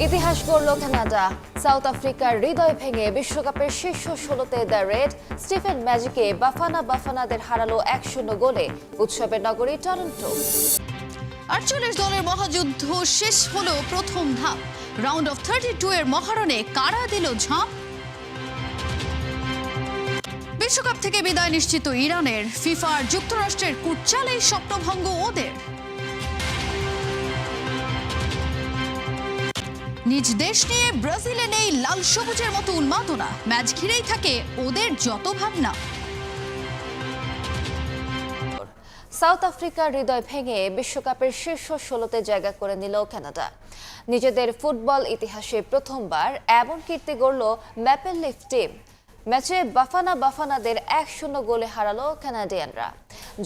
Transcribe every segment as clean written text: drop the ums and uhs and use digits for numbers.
ইতিহাস গড়ল Canada. South আফ্রিকার হৃদয় ভেঙে বিশ্বকাপের শীর্ষ ১৬তে দ্য রেড স্টিফেন ম্যাজিকে বাফানাদের হারালো ১-০ গোলে উৎসবের নগরী টরন্টো। ৪৮ দলের মহাযুদ্ধ শেষ হলো প্রথম ধাপ। রাউন্ড অফ 32 এর মহারণে কারা দিল ঝাঁপ। বিশ্বকাপ থেকে বিদায় নিশ্চিত ইরানের। ফিফার যুক্তরাষ্ট্রের কুটচালেই স্বপ্নভঙ্গ ওদের। নিজ দেশ নিয়ে ব্রাজিলে নেই লাল সবুজের মতো উন্মাদনা। ম্যাচ ঘিরেই থাকে ওদের যত ভাবনা। সাউথ আফ্রিকার হৃদয় ভেঙে বিশ্বকাপের শীর্ষ ১৬তে জায়গা করে নিল কানাডা। নিজেদের ফুটবল ইতিহাসে প্রথমবার এমন কীর্তি গড়ল ম্যাপল লিফ টিম। ম্যাচে বাফানাদের ১-০ গোলে হারালো কানাডিয়ানরা।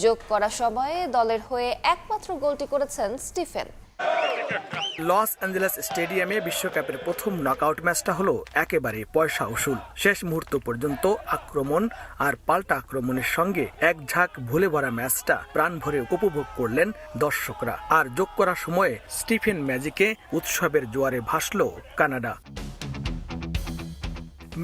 যোগ করা সময়ে দলের হয়ে একমাত্র গোলটি করেছেন স্টিফেন। লস অ্যাঞ্জেলেস স্টেডিয়ামে বিশ্বকাপের প্রথম নকআউট ম্যাচটা হলো একেবারে পয়সা উসুল। শেষ মুহূর্ত পর্যন্ত আক্রমণ আর পাল্টা আক্রমণের সঙ্গে এক ঝাঁক ভুলে ভরা ম্যাচটা প্রাণ ভরে উপভোগ করলেন দর্শকরা। আর যোগ করার সময়ে স্টিফেন ম্যাজিকে উৎসবের জোয়ারে ভাসল কানাডা।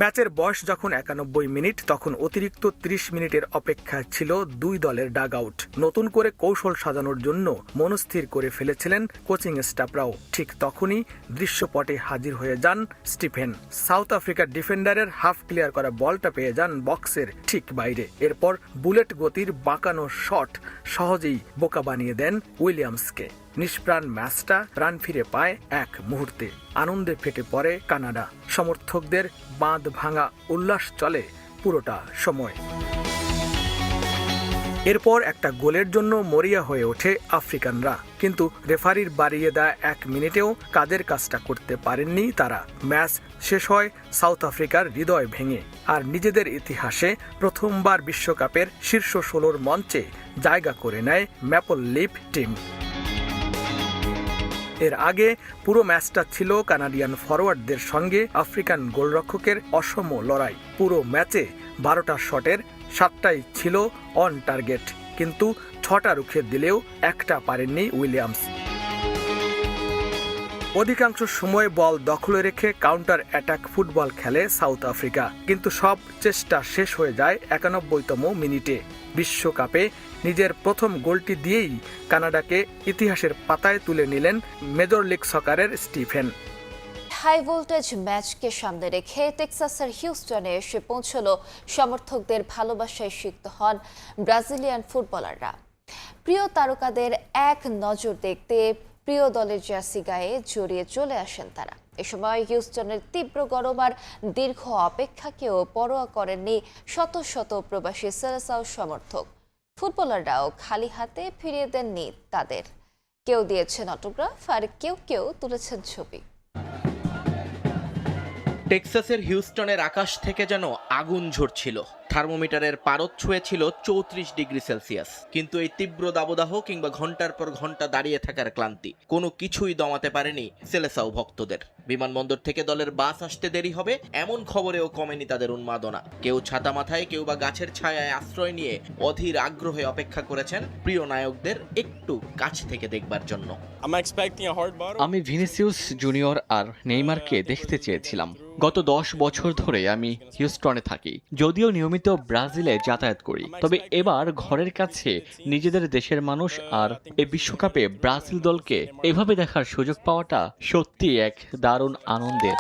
ম্যাচের বয়স যখন ৯১ মিনিট, তখন অতিরিক্ত ৩০ মিনিটের অপেক্ষা ছিল দুই দলের ডাগ আউট। নতুন করে কৌশল সাজানোর জন্য মনস্থির করে ফেলেছিলেন কোচিং স্টাফরাও। ঠিক তখনই দৃশ্যপটে হাজির হয়ে যান স্টিফেন। সাউথ আফ্রিকার ডিফেন্ডারের হাফ ক্লিয়ার করা বলটা পেয়ে যান বক্সের ঠিক বাইরে। এরপর বুলেট গতির বাঁকানো শট সহজেই বোকা বানিয়ে দেন উইলিয়ামসকে। নিষ্প্রাণ ম্যাচটা প্রাণ ফিরে পায় এক মুহূর্তে। আনন্দে ফেটে পড়ে কানাডা। সমর্থকদের বাঁধ ভাঙা উল্লাস চলে পুরোটা সময়। এরপর একটা গোলের জন্য মরিয়া হয়ে ওঠে আফ্রিকানরা, কিন্তু রেফারির বাড়িয়ে দেয়া ১ মিনিটেও কাজের কাজটা করতে পারেননি তারা। ম্যাচ শেষ হয় সাউথ আফ্রিকার হৃদয় ভেঙে। আর নিজেদের ইতিহাসে প্রথমবার বিশ্বকাপের শীর্ষ ১৬র মঞ্চে জায়গা করে নেয় ম্যাপল লিফ টিম। এর আগে পুরো ম্যাচটা ছিল কানাডিয়ান ফরওয়ার্ডদের সঙ্গে আফ্রিকান গোলরক্ষকের অসম লড়াই। পুরো ম্যাচে ১২টা শটের ৭টাই ছিল অন টার্গেট, কিন্তু ৬টা রুখে দিলেও একটা পারেননি উইলিয়ামস। অধিকাংশ সময় বল দখলে রেখে কাউন্টার অ্যাটাক ফুটবল খেলে সাউথ আফ্রিকা, কিন্তু সব চেষ্টা শেষ হয়ে যায় ৯১তম মিনিটে। বিশ্বকাপে নিজের প্রথম গোলটি দিয়েই কানাডাকে ইতিহাসের পাতায় তুলে নিলেন মেজর লিগ সকারের স্টিফেন। হাই ভোল্টেজ ম্যাচকে সামনে রেখে টেক্সাসের হিউস্টনে এসে পৌঁছল সমর্থকদের ভালোবাসায় সিক্ত হন ব্রাজিলিয়ান ফুটবলাররা। প্রিয় তারকাদের এক নজর দেখতে প্রিয় দলের জার্সি গায়ে জড়িয়ে চলে আসেন তারা। এ সময় হিউস্টনের তীব্র গরম আর দীর্ঘ অপেক্ষাকেও পরোয়া করেননি শত শত প্রবাসী সেলেসাও সমর্থক। ফুটবলাররাও খালি হাতে ফিরিয়ে দেননি তাদের। কেউ দিয়েছেন অটোগ্রাফ আর কেউ তুলেছেন ছবি। টেক্সাসের হিউস্টনের আকাশ থেকে যেন আগুন ঝরছিল। থার্মোমিটারের পারদ ছুঁয়েছিল ৩৪ ডিগ্রি সেলসিয়াস। কিন্তু এই তীব্র দাবদাহ কিংবা ঘন্টার পর ঘন্টা দাঁড়িয়ে থাকার ক্লান্তি কোনো কিছুই দমাতে পারেনি সেলেসাও ভক্তদের। বিমানবন্দর থেকে দলের বাস আসতে দেরি হবে এমন খবরেও কমেনি তাদের উন্মাদনা। কেউ ছাতা মাথায়, কেউ বা গাছের ছায়ায় আশ্রয় নিয়ে অধীর আগ্রহে অপেক্ষা করেছেন প্রিয় নায়কদের একটু কাছ থেকে দেখবার জন্য। আমি ভিনিসিয়াস জুনিয়র আর নেইমারকে দেখতে চেয়েছিলাম। গত ১০ বছর ধরে আমি হিউস্টনে থাকি, যদিও নিয়মিত ব্রাজিলে যাতায়াত করি। তবে এবার ঘরের কাছে নিজেদের দেশের মানুষ আর এই বিশ্বকাপে ব্রাজিল দলকে এভাবে দেখার সুযোগ পাওয়াটা সত্যি এক দারুণ আনন্দের।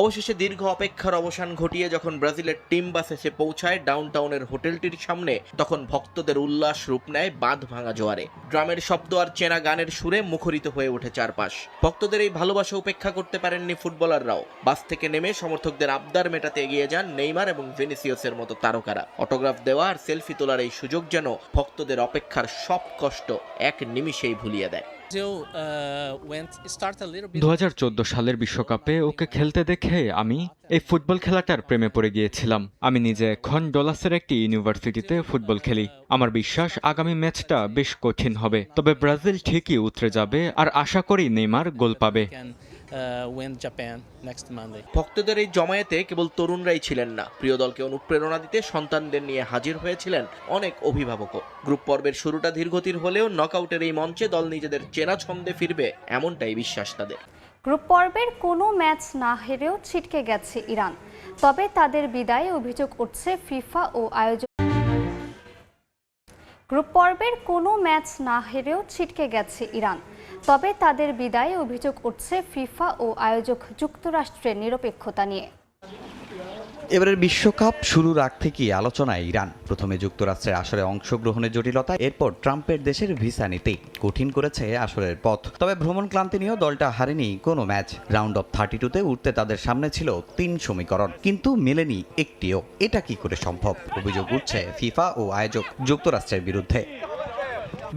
অবশেষে দীর্ঘ অপেক্ষার অবসান ঘটিয়ে যখন ব্রাজিলের টিম বাস এসে পৌঁছায় ডাউনটাউনের হোটেলটির সামনে, তখন ভক্তদের উল্লাস রূপ নেয় বাঁধ ভাঙা জোয়ারে। ড্রামের শব্দ আর চেনা গানের সুরে মুখরিত হয়ে ওঠে চারপাশ। ভক্তদের এই ভালোবাসা উপেক্ষা করতে পারেননি ফুটবলাররাও। বাস থেকে নেমে সমর্থকদের আবদার মেটাতে এগিয়ে যান নেইমার এবং ভিনিসিয়াসের মতো তারকারা। অটোগ্রাফ দেওয়া আর সেলফি তোলার এই সুযোগ যেন ভক্তদের অপেক্ষার সব কষ্ট এক নিমিষেই ভুলিয়ে দেয়। ২০১৪ সালের বিশ্বকাপে ওকে খেলতে দেখে আমি এই ফুটবল খেলাটার প্রেমে পড়ে গিয়েছিলাম। আমি নিজে এখন ডলাসের একটি ইউনিভার্সিটিতে ফুটবল খেলি। আমার বিশ্বাস আগামী ম্যাচটা বেশ কঠিন হবে, তবে ব্রাজিল ঠিকই উতরে যাবে আর আশা করি নেইমার গোল পাবে। win Japan next Monday. ভক্তদের এই জমায়েতে কেবল তরুণরাই ছিলেন না, প্রিয় দলকে অনুপ্রেরণা দিতে সন্তানদের নিয়ে হাজির হয়েছিলেন অনেক অভিভাবকও। গ্রুপ পর্বের শুরুটা ধীরগতির হলেও নকআউটের এই মঞ্চে দল নিজেদের চেনা ছন্দে ফিরবে এমনটাই বিশ্বাস তাদের। গ্রুপ পর্বের কোনো ম্যাচ না হেরেও ছিটকে গেছে ইরান, তবে তাদের বিদায়ে অভিযোগ উঠছে ফিফা ও আয়োজক। গ্রুপ পর্বের কোনো ম্যাচ না হেরেও ছিটকে গেছে ইরান, তবে তাদের বিদায়ে অভিযোগ উঠছে ফিফা ও আয়োজক যুক্তরাষ্ট্রের নিরপেক্ষতা নিয়ে। এবারের বিশ্বকাপ শুরুর আগ থেকেই আলোচনায় ইরান। প্রথমে যুক্তরাষ্ট্রের আসরে অংশগ্রহণের জটিলতা, এরপর ট্রাম্পের দেশের ভিসা নীতি কঠিন করেছে আসরের পথ। তবে ভ্রমণ ক্লান্তি নিয়েও দলটা হারেনি কোনো ম্যাচ। রাউন্ড অফ 32-তে উঠতে তাদের সামনে ছিল 3 সমীকরণ, কিন্তু মেলেনি একটিও। এটা কি করে সম্ভব? অভিযোগ উঠছে ফিফা ও আয়োজক যুক্তরাষ্ট্রের বিরুদ্ধে।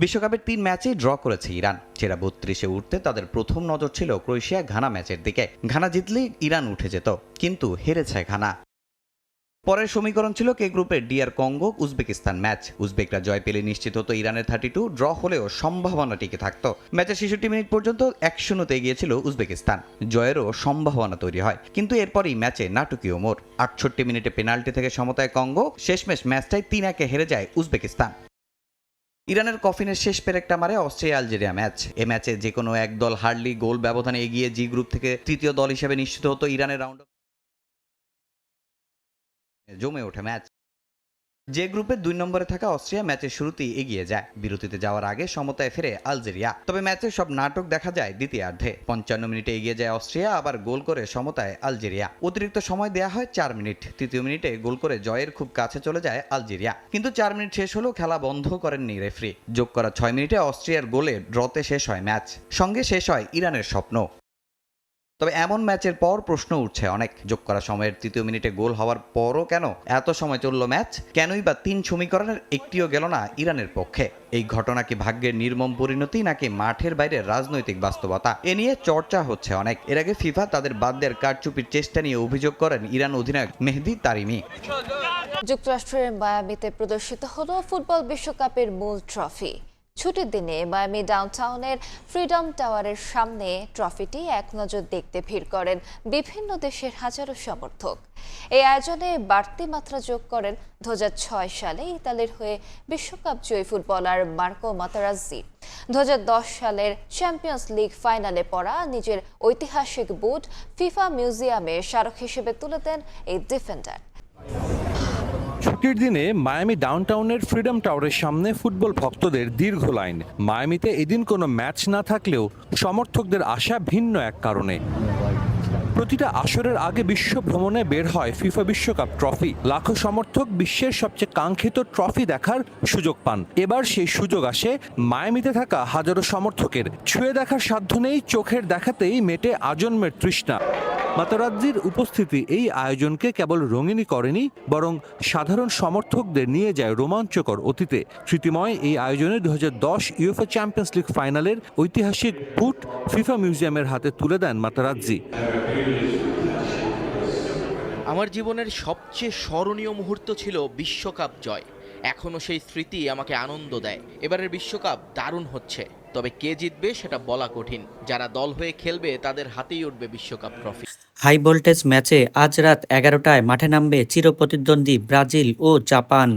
বিশ্বকাপের 3 ম্যাচেই ড্র করেছে ইরান। সেরা 32-এ উঠতে তাদের প্রথম নজর ছিল ক্রোয়েশিয়া ঘানা ম্যাচের দিকে। ঘানা জিতলে ইরান উঠে যেত, কিন্তু হেরেছে ঘানা। পরের সমীকরণ ছিল কে গ্রুপের ডিআর কঙ্গো উজবেকিস্তান ম্যাচ। উজবেকরা জয় পেলে নিশ্চিত হতো ইরানের 32, ড্র হলেও সম্ভাবনা টিকে থাকতো। ম্যাচের 66 মিনিট পর্যন্ত 1-0-তে এগিয়েছিল উজবেকিস্তান, জয়েরও সম্ভাবনা তৈরি হয়। কিন্তু এরপরই ম্যাচে নাটকীয় মোড়। 68 মিনিটে পেনাল্টি থেকে সমতায় কঙ্গো, শেষমেশ ম্যাচটাই 3-1-এ হেরে যায় উজবেকিস্তান। ইরানের কফিনের শেষ পেরেকটা মারে অস্ট্রিয়া আলজেরিয়া ম্যাচ। এ ম্যাচে যে কোনো এক দল হারলি গোল ব্যবধানে এগিয়ে জি গ্রুপ থেকে তৃতীয় দল হিসেবে নিশ্চিত হতো ইরানের রাউন্ড। জমে ওঠে ম্যাচ। যে গ্রুপে 2 নম্বরে থাকা অস্ট্রিয়া ম্যাচের শুরুতেই এগিয়ে যায়। বিরতিতে যাওয়ার আগে সমতায় ফেরে আলজেরিয়া। তবে ম্যাচের সব নাটক দেখা যায় দ্বিতীয়ার্ধে। 55 মিনিটে এগিয়ে যায় অস্ট্রিয়া, আবার গোল করে সমতায় আলজেরিয়া। অতিরিক্ত সময় দেয়া হয় 4 মিনিট। তৃতীয় মিনিটে গোল করে জয়ের খুব কাছে চলে যায় আলজেরিয়া। কিন্তু 4 মিনিট শেষ হলেও খেলা বন্ধ করেননি রেফারি। যোগ করা 6 মিনিটে অস্ট্রিয়ার গোলে ড্রতে শেষ হয় ম্যাচ। সঙ্গে শেষ হয় ইরানের স্বপ্ন। তবে এমন ম্যাচের পর প্রশ্ন উঠছে অনেক। যোগ করা সময়ের 3য় মিনিটে গোল হওয়ার পরও কেন এত সময় চলল ম্যাচ? কেনই বা 3 সমীকরণের একটিও গেল না ইরানের পক্ষে? এই ঘটনা কি ভাগ্যের নির্মম পরিণতি, নাকি মাঠের বাইরে রাজনৈতিক বাস্তবতা? এ নিয়ে চর্চা হচ্ছে অনেক। এর আগে ফিফা তাদের বাদ দেওয়ার কারচুপির চেষ্টা নিয়ে অভিযোগ করেন ইরান অধিনায়ক মেহেদী তারিমি। যুক্তরাষ্ট্রের মায়ামিতে প্রদর্শিত হলো ফুটবল বিশ্বকাপের মূল ট্রফি। ছুটির দিনে মায়ামি ডাউনটাউনের ফ্রিডম টাওয়ারের সামনে ট্রফিটি এক নজর দেখতে ভিড় করেন বিভিন্ন দেশের হাজারো সমর্থক। এই আয়োজনে বাড়তি মাত্রা যোগ করেন 2006 সালে ইতালির হয়ে বিশ্বকাপ জয়ী ফুটবলার মার্কো মাতারাজ্জি। 2010 সালের চ্যাম্পিয়ন্স লিগ ফাইনালে পড়া নিজের ঐতিহাসিক বুট ফিফা মিউজিয়ামে স্মারক হিসেবে তুলে দেন এই ডিফেন্ডার। ছুটির দিনে মায়ামি ডাউনটাউনের ফ্রিডম টাওয়ারের সামনে ফুটবল ভক্তদের দীর্ঘ লাইন। মায়ামিতে এদিন কোনো ম্যাচ না থাকলেও সমর্থকদের আসা ভিন্ন এক কারণে। প্রতিটা আসরের আগে বিশ্ব ভ্রমণে বের হয় ফিফা বিশ্বকাপ ট্রফি। লাখো সমর্থক বিশ্বের সবচেয়ে কাঙ্ক্ষিত ট্রফি দেখার সুযোগ পান। এবার সেই সুযোগ আসে মায়ামিতে থাকা হাজারো সমর্থকের। ছুঁয়ে দেখার সাধ্য নেই, চোখের দেখাতেই মেটে আজন্মের তৃষ্ণা। মাতারাজ্জির উপস্থিতি এই আয়োজনকে কেবল রঙিনই করেনি, বরং সাধারণ সমর্থকদের নিয়ে যায় রোমাঞ্চকর অতীতে। স্মৃতিময় এই আয়োজনে 2010 ইউএফএ চ্যাম্পিয়ন্স লিগ ফাইনালের ঐতিহাসিক বুট ফিফা মিউজিয়ামের হাতে তুলে দেন মাতারাজ্জি। আমার জীবনের সবচেয়ে স্মরণীয় মুহূর্ত ছিল বিশ্বকাপ জয়। এখনো সেই স্মৃতি আমাকে আনন্দ দেয়। এবারের বিশ্বকাপ দারুণ হচ্ছে, তবে কে জিতবে সেটা বলা কঠিন। যারা দল হয়ে খেলবে তাদের হাতেই উঠবে বিশ্বকাপ ট্রফি। হাই ভোল্টেজ ম্যাচে আজ রাত 11টায় মাঠে নামবে চিরপ্রতিদ্বন্দ্বী ব্রাজিল ও জাপান।